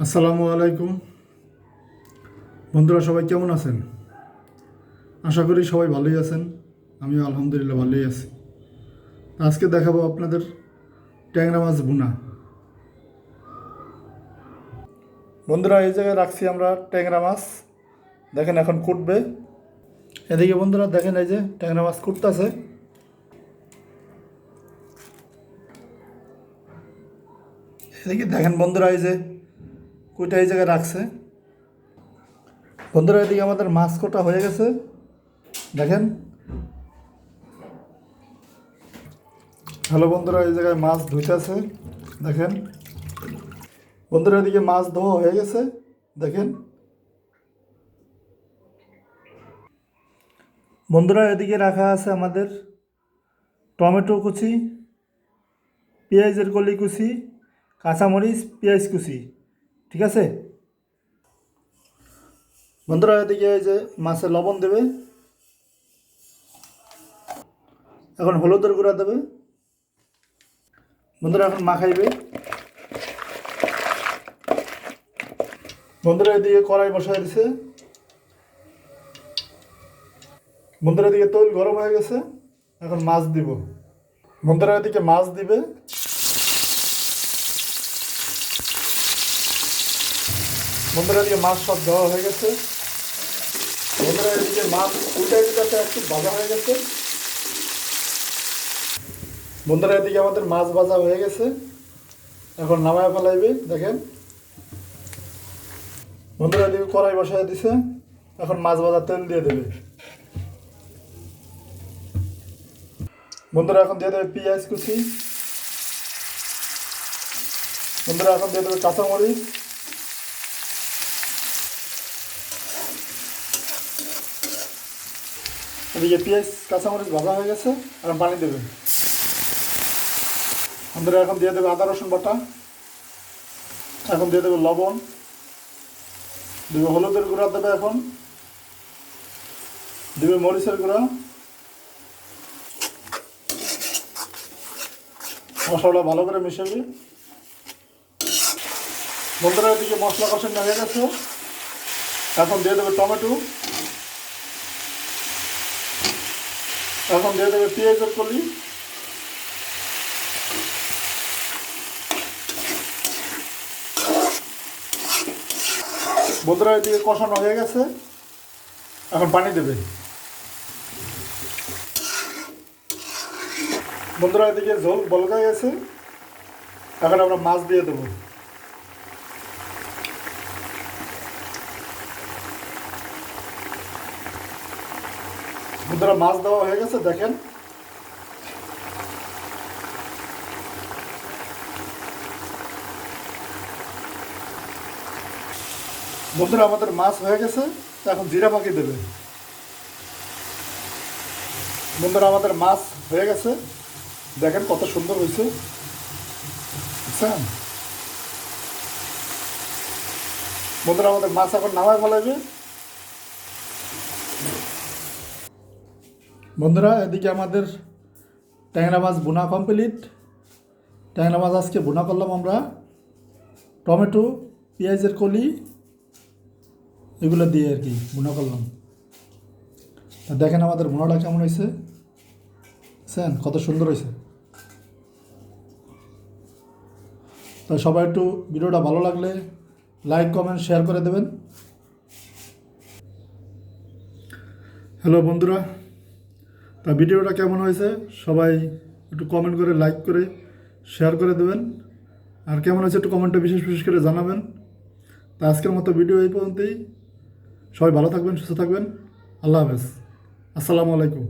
আসসালামু আলাইকুম বন্ধুরা, সবাই কেমন আছেন? আশা করি সবাই ভালোই আছেন। আমিও আলহামদুলিল্লাহ ভালোই আছি। আজকে দেখাবো আপনাদের ট্যাংরা মাছ ভুনা। বন্ধুরা, এই জায়গায় রাখছি আমরা ট্যাংরা মাছ। দেখেন এখন কুটবে। এদিকে বন্ধুরা দেখেন, এই যে ট্যাংরা মাছ কুটতেছে। এদিকে দেখেন বন্ধুরা, এই যে কুইটা এই জায়গায় রাখছে। বন্ধুরা, এদিকে আমাদের মাছ কোটা হয়ে গেছে। দেখেন, হ্যালো বন্ধুরা, এই জায়গায় মাছ ধুইতেছে। দেখেন বন্ধুরা, এদিকে মাছ ধোয়া হয়ে গেছে। দেখেন বন্ধুরা, এদিকে রাখা আছে আমাদের টমেটো কুচি, পেঁয়াজের কলি কুচি, কাঁচামরিচ, পেঁয়াজ কুচি। ঠিক আছে বন্ধুরা, এদিকে এই যে মাছে লবণ দেবে, এখন হলুদের গুঁড়া দেবে। বন্ধুরা এখন মাখাইবে। বন্ধুরা এদিকে কড়াই বসাই দিছে। বন্ধুরা এদিকে তৈল গরম হয়ে গেছে, এখন মাছ দিব। বন্ধুরা এদিকে মাছ দিবে। বন্ধুরা এদিকে মাছ সব দেওয়া হয়ে গেছে। বন্ধুরা এদিকে মাছ উল্টাই দিতে একটু ভাজা হয়ে গেছে। বন্ধুরা এদিকে আমাদের মাছ ভাজা হয়ে গেছে, এখন নামায় ফেলাইবে। দেখেন বন্ধুরা, এদিকে কড়াই বসাই দিছে, এখন মাছ ভাজা তেল দিয়ে দেবে। বন্ধুরা এখন দিয়ে দেবে পেঁয়াজ কুচি। বন্ধুরা এখন দিয়ে দেবে কাঁচামরিচ। এদিকে পেঁয়াজ কাঁচামরিচ ভাজা হয়ে গেছে, আর পানি দেবে। বন্ধুরা এখন দিয়ে দেবে আদা রসুন বাটা। এখন দিয়ে দেবে লবণ, দেবে হলুদের গুঁড়া দেবে, এখন দেবে মরিচের গুঁড়া। মশলাটা ভালো করে মিশাবে। বন্ধুরা এদিকে মশলা কষানো হয়ে গেছে, এখন দিয়ে দেবে টমেটো। এখন দিয়ে দেবে পেঁয়াজের কলি। বন্ধুরা এদিকে কষানো হয়ে গেছে, এখন পানি দেবে। বন্ধুরা এদিকে ঝোল বলকা গেছে, এখন আমরা মাছ দিয়ে দেবো। বন্ধুরা মাছ দেওয়া হয়ে গেছে, দেখেন বন্ধুরা আমাদের মাছ হয়ে গেছে, এখন জিরা পাকি দেবে। বন্ধুরা আমাদের মাছ হয়ে গেছে, দেখেন কত সুন্দর হয়েছে। বুঝছেন বন্ধুরা, আমাদের মাছ এখন নামায় ফেলাইবে। বন্ধুরা এদিকে আমাদের ট্যাংরা মাছ বোনা কমপ্লিট। ট্যাংরা মাছ আজকে বোনা করলাম আমরা, টমেটো, পেঁয়াজের কলি এগুলো দিয়ে আর কি বোনা করলাম। দেখেন আমাদের বোনাটা কেমন হয়েছে, বুঝছেন কত সুন্দর হয়েছে। তাই সবাই একটু ভিডিওটা ভালো লাগলে লাইক কমেন্ট শেয়ার করে দেবেন। হ্যালো বন্ধুরা, তা ভিডিওটা কেমন হয়েছে সবাই একটু কমেন্ট করে, লাইক করে, শেয়ার করে দেবেন। আর কেমন হয়েছে একটু কমেন্টে বিশেষ বিশেষ করে জানাবেন। তা আজকের মতো ভিডিও এই পর্যন্তই। সবাই ভালো থাকবেন, সুস্থ থাকবেন। আল্লাহ হাফেজ। আসসালামু আলাইকুম।